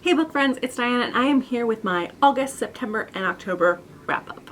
Hey book friends, it's Diana and I am here with my August, September, and October wrap up.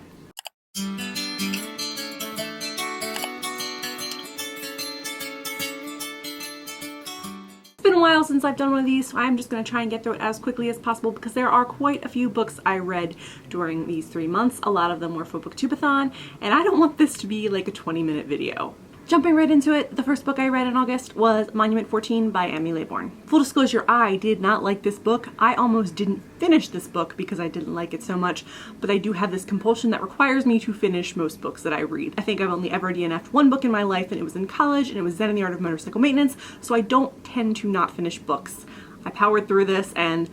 It's been a while since I've done one of these, so I'm just going to try and get through it as quickly as possible because there are quite a few books I read during these 3 months. A lot of them were for Booktubeathon, and I don't want this to be like a 20-minute video. Jumping right into it, the first book I read in August was Monument 14 by Amy Laybourne. Full disclosure, I did not like this book. I almost didn't finish this book because I didn't like it so much, but I do have this compulsion that requires me to finish most books that I read. I think I've only ever DNF'd one book in my life, and it was in college, and it was Zen in the Art of Motorcycle Maintenance, so I don't tend to not finish books. I powered through this, and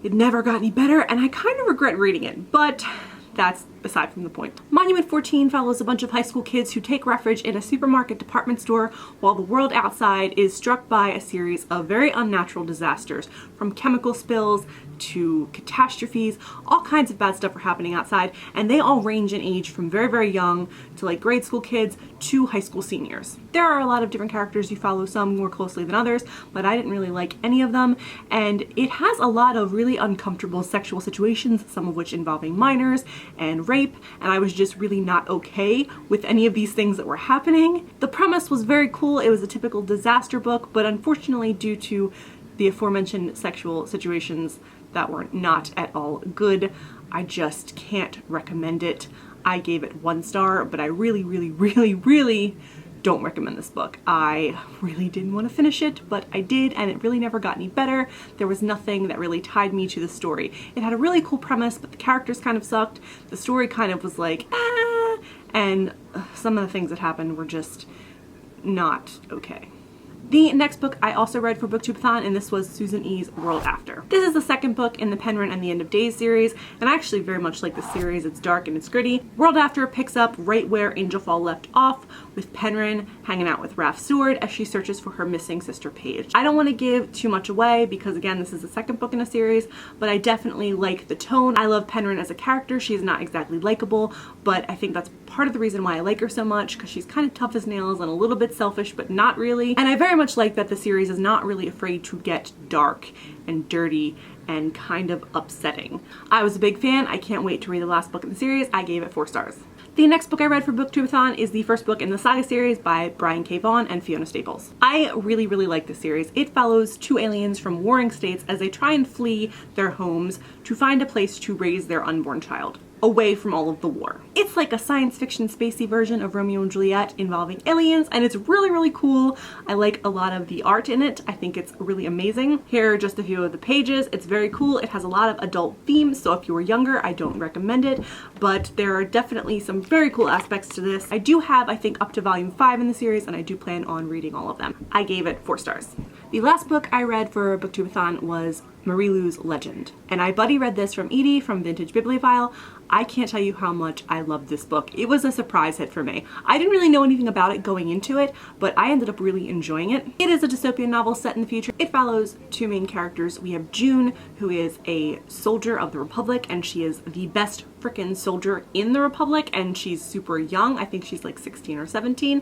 it never got any better, and I kind of regret reading it, but that's aside from the point. Monument 14 follows a bunch of high school kids who take refuge in a supermarket department store while the world outside is struck by a series of very unnatural disasters, from chemical spills to catastrophes. All kinds of bad stuff are happening outside, and they all range in age from very, very young to like grade school kids to high school seniors. There are a lot of different characters. You follow some more closely than others, but I didn't really like any of them, and it has a lot of really uncomfortable sexual situations, some of which involving minors and rape, and I was just really not okay with any of these things that were happening. The premise was very cool. It was a typical disaster book, but unfortunately, due to the aforementioned sexual situations that were not at all good, I just can't recommend it. I gave it 1 star, but I really don't recommend this book. I really didn't want to finish it, but I did, and it really never got any better. There was nothing that really tied me to the story. It had a really cool premise, but the characters kind of sucked. The story kind of was like, and some of the things that happened were just not okay. The next book I also read for Booktubeathon, and this was Susan E.'s World After. This is the second book in the Penryn and the End of Days series, and I actually very much like this series. It's dark and it's gritty. World After picks up right where Angelfall left off, with Penryn hanging out with Raph Seward as she searches for her missing sister Paige. I don't want to give too much away because, again, this is the second book in a series, but I definitely like the tone. I love Penryn as a character. She's not exactly likable, but I think that's part of the reason why I like her so much, because she's kind of tough as nails and a little bit selfish, but not really. And I very much like that the series is not really afraid to get dark and dirty and kind of upsetting. I was a big fan. I can't wait to read the last book in the series. I gave it 4 stars. The next book I read for Booktubeathon is the first book in the Saga series by Brian K. Vaughan and Fiona Staples. I really like this series. It follows 2 aliens from warring states as they try and flee their homes to find a place to raise their unborn child away from all of the war. It's like a science fiction spacey version of Romeo and Juliet involving aliens, and it's really cool. I like a lot of the art in it. I think it's really amazing. Here are just a few of the pages. It's very cool. It has a lot of adult themes, so if you were younger, I don't recommend it, but there are definitely some very cool aspects to this. I do have, I think, up to volume 5 in the series, and I do plan on reading all of them. I gave it 4 stars. The last book I read for Booktubeathon was Marilou's Legend, and I buddy read this from Edie from Vintage Bibliophile. I can't tell you how much I loved this book. It was a surprise hit for me. I didn't really know anything about it going into it, but I ended up really enjoying it. It is a dystopian novel set in the future. It follows 2 main characters. We have June, who is a soldier of the Republic, and she is the best frickin' soldier in the Republic, and she's super young. I think she's like 16 or 17.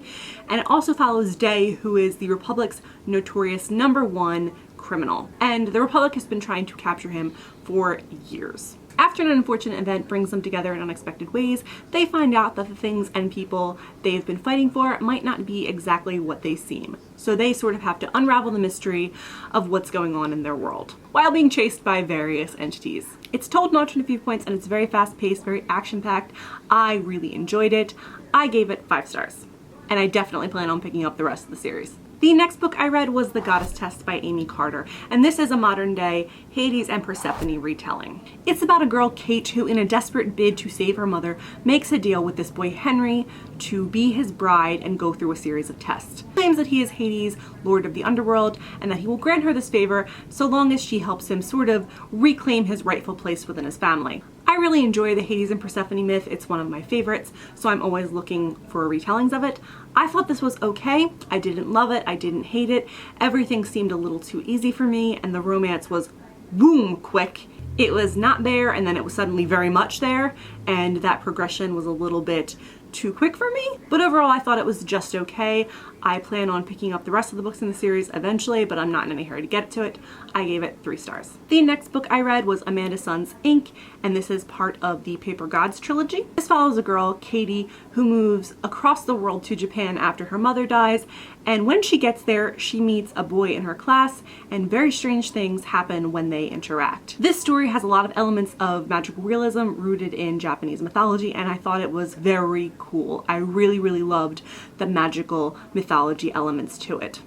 And it also follows Day, who is the Republic's notorious #1 criminal, and the Republic has been trying to capture him for years. After an unfortunate event brings them together in unexpected ways, they find out that the things and people they've been fighting for might not be exactly what they seem. So they sort of have to unravel the mystery of what's going on in their world, while being chased by various entities. It's told in alternate viewpoints, and it's very fast-paced, very action-packed. I really enjoyed it. I gave it 5 stars, and I definitely plan on picking up the rest of the series. The next book I read was The Goddess Test by Amy Carter, and this is a modern-day Hades and Persephone retelling. It's about a girl, Kate, who in a desperate bid to save her mother, makes a deal with this boy, Henry, to be his bride and go through a series of tests. He claims that he is Hades, lord of the underworld, and that he will grant her this favor so long as she helps him sort of reclaim his rightful place within his family. I really enjoy the Hades and Persephone myth. It's one of my favorites, so I'm always looking for retellings of it. I thought this was okay. I didn't love it. I didn't hate it. Everything seemed a little too easy for me, and the romance was boom quick. It was not there, and then it was suddenly very much there, and that progression was a little bit too quick for me. But overall, I thought it was just okay. I plan on picking up the rest of the books in the series eventually, but I'm not in any hurry to get to it. I gave it 3 stars. The next book I read was Amanda Sun's Ink, and this is part of the Paper Gods trilogy. This follows a girl, Katie, who moves across the world to Japan after her mother dies, and when she gets there, she meets a boy in her class, and very strange things happen when they interact. This story has a lot of elements of magical realism rooted in Japanese mythology, and I thought it was very cool. I really, really loved the magical mythology elements to it.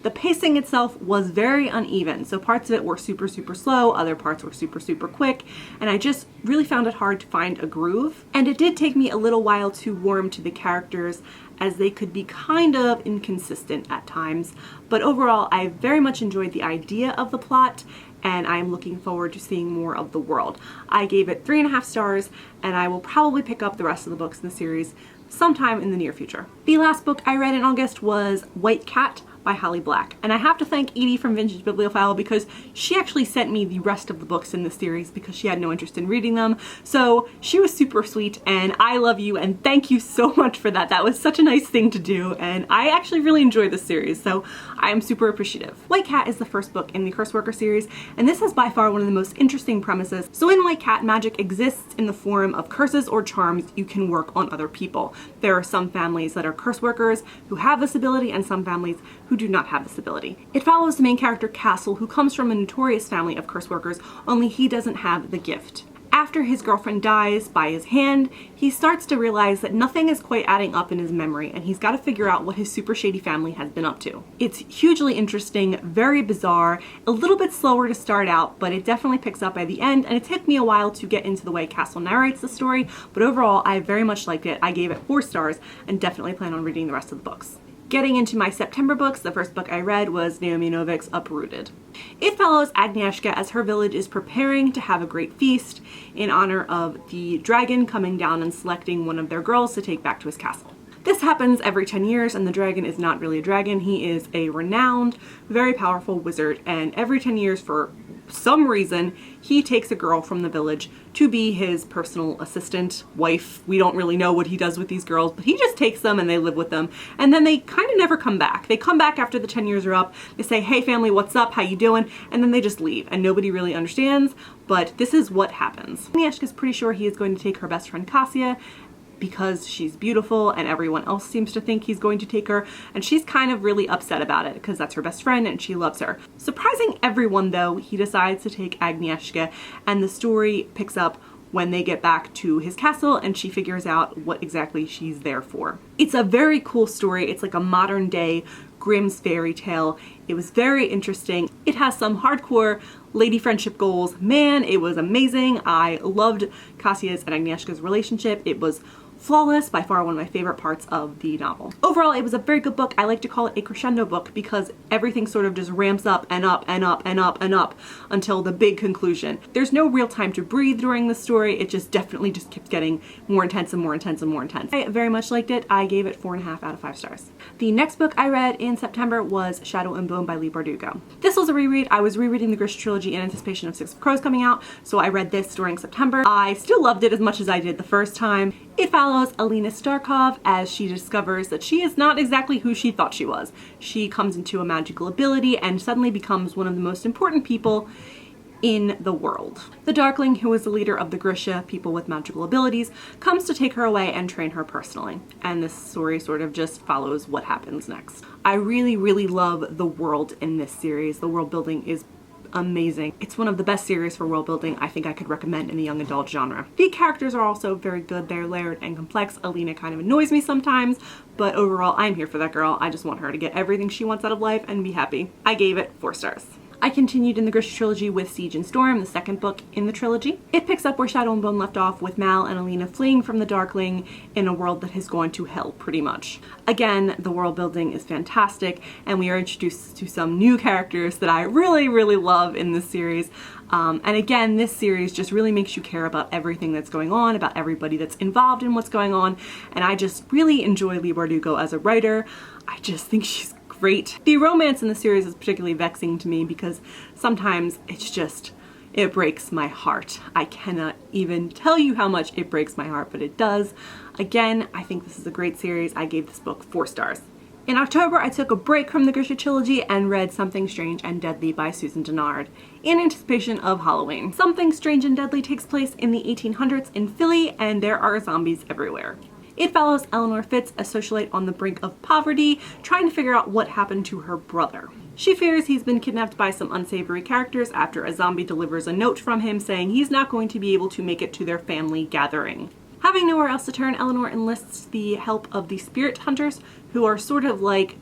The pacing itself was very uneven, so parts of it were super, super slow, other parts were super, super quick, and I just really found it hard to find a groove. And it did take me a little while to warm to the characters, as they could be kind of inconsistent at times. But overall, I very much enjoyed the idea of the plot, and I'm looking forward to seeing more of the world. I gave it 3.5 stars, and I will probably pick up the rest of the books in the series sometime in the near future. The last book I read in August was White Cat by Holly Black. And I have to thank Edie from Vintage Bibliophile because she actually sent me the rest of the books in the series because she had no interest in reading them. So she was super sweet, and I love you and thank you so much for that. That was such a nice thing to do, and I actually really enjoyed this series, so I am super appreciative. White Cat is the first book in the Curse Worker series, and this has by far one of the most interesting premises. So in White Cat, magic exists in the form of curses or charms you can work on other people. There are some families that are curse workers who have this ability, and some families who do not have this ability. It follows the main character Castle, who comes from a notorious family of curse workers, only he doesn't have the gift. After his girlfriend dies by his hand, he starts to realize that nothing is quite adding up in his memory, and he's got to figure out what his super shady family has been up to. It's hugely interesting, very bizarre, a little bit slower to start out, but it definitely picks up by the end, and it took me a while to get into the way Castle narrates the story, but overall I very much liked it. I gave it 4 stars and definitely plan on reading the rest of the books. Getting into my September books, the first book I read was Naomi Novik's Uprooted. It follows Agnieszka as her village is preparing to have a great feast in honor of the dragon coming down and selecting one of their girls to take back to his castle. This happens every 10 years, and the dragon is not really a dragon. He is a renowned, very powerful wizard, and every 10 years, for some reason, he takes a girl from the village to be his personal assistant, wife. We don't really know what he does with these girls, but he just takes them and they live with them, and then they kind of never come back. They come back after the 10 years are up, they say, hey family, what's up, how you doing? And then they just leave, and nobody really understands, but this is what happens. Agnieszka's pretty sure he is going to take her best friend Kasia, because she's beautiful and everyone else seems to think he's going to take her, and she's kind of really upset about it because that's her best friend and she loves her. Surprising everyone though, he decides to take Agnieszka, and the story picks up when they get back to his castle and she figures out what exactly she's there for. It's a very cool story. It's like a modern day Grimm's fairy tale. It was very interesting. It has some hardcore lady friendship goals. Man, it was amazing. I loved Kasia's and Agnieszka's relationship. It was flawless, by far one of my favorite parts of the novel. Overall, it was a very good book. I like to call it a crescendo book because everything sort of just ramps up and up and up and up and up until the big conclusion. There's no real time to breathe during the story. It just definitely just keeps getting more intense and more intense and more intense. I very much liked it. I gave it 4.5 out of 5 stars. The next book I read in September was Shadow and Bone by Leigh Bardugo. This was a reread. I was rereading the Grisha trilogy in anticipation of Six of Crows coming out, so I read this during September. I still loved it as much as I did the first time. It follows Alina Starkov as she discovers that she is not exactly who she thought she was. She comes into a magical ability and suddenly becomes one of the most important people in the world. The Darkling, who is the leader of the Grisha, people with magical abilities, comes to take her away and train her personally. And this story sort of just follows what happens next. I really, really love the world in this series. The world building is amazing. It's one of the best series for world building I think I could recommend in the young adult genre. The characters are also very good. They're layered and complex. Alina kind of annoys me sometimes, but overall I'm here for that girl. I just want her to get everything she wants out of life and be happy. I gave it 4 stars. I continued in the Grisha trilogy with Siege and Storm, the second book in the trilogy. It picks up where Shadow and Bone left off, with Mal and Alina fleeing from the Darkling in a world that has gone to hell, pretty much. Again, the world building is fantastic, and we are introduced to some new characters that I really, really love in this series. And again, this series just really makes you care about everything that's going on, about everybody that's involved in what's going on, and I just really enjoy Leigh Bardugo as a writer. I just think she's great. The romance in the series is particularly vexing to me because sometimes it breaks my heart. I cannot even tell you how much it breaks my heart, but it does. Again, I think this is a great series. I gave this book 4 stars. In October, I took a break from the Grisha trilogy and read Something Strange and Deadly by Susan Dennard in anticipation of Halloween. Something Strange and Deadly takes place in the 1800s in Philly, and there are zombies everywhere. It follows Eleanor Fitz, a socialite on the brink of poverty, trying to figure out what happened to her brother. She fears he's been kidnapped by some unsavory characters after a zombie delivers a note from him saying he's not going to be able to make it to their family gathering. Having nowhere else to turn, Eleanor enlists the help of the spirit hunters, who are sort of like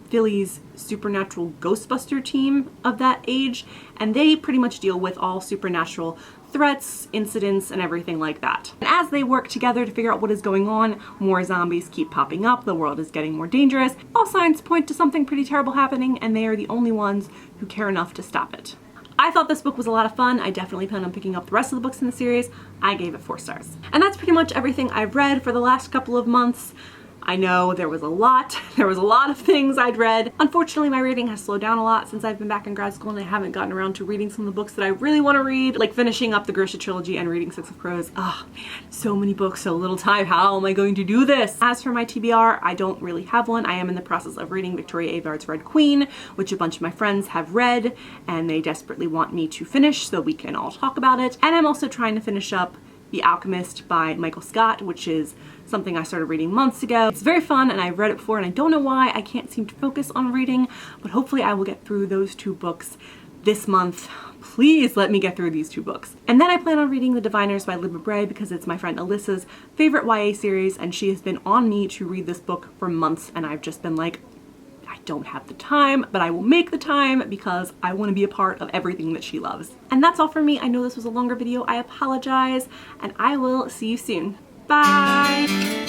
Philly's supernatural Ghostbuster team of that age, and they pretty much deal with all supernatural threats, incidents, and everything like that. And as they work together to figure out what is going on, more zombies keep popping up, the world is getting more dangerous, all signs point to something pretty terrible happening, and they are the only ones who care enough to stop it. I thought this book was a lot of fun. I definitely plan on picking up the rest of the books in the series. I gave it 4 stars. And that's pretty much everything I've read for the last couple of months. I know there was a lot. There was a lot of things I'd read. Unfortunately, my reading has slowed down a lot since I've been back in grad school, and I haven't gotten around to reading some of the books that I really want to read, like finishing up the Grisha trilogy and reading Six of Crows. Oh man, so many books, so little time. How am I going to do this? As for my TBR, I don't really have one. I am in the process of reading Victoria Aveyard's Red Queen, which a bunch of my friends have read, and they desperately want me to finish so we can all talk about it. And I'm also trying to finish up The Alchemist by Michael Scott, which is something I started reading months ago. It's very fun, and I've read it before, and I don't know why I can't seem to focus on reading, but hopefully I will get through those 2 books this month. Please let me get through these 2 books. And then I plan on reading The Diviners by Libba Bray because it's my friend Alyssa's favorite YA series, and she has been on me to read this book for months, and I've just been like, I don't have the time, but I will make the time because I want to be a part of everything that she loves. And that's all for me. I know this was a longer video. I apologize, and I will see you soon. Bye!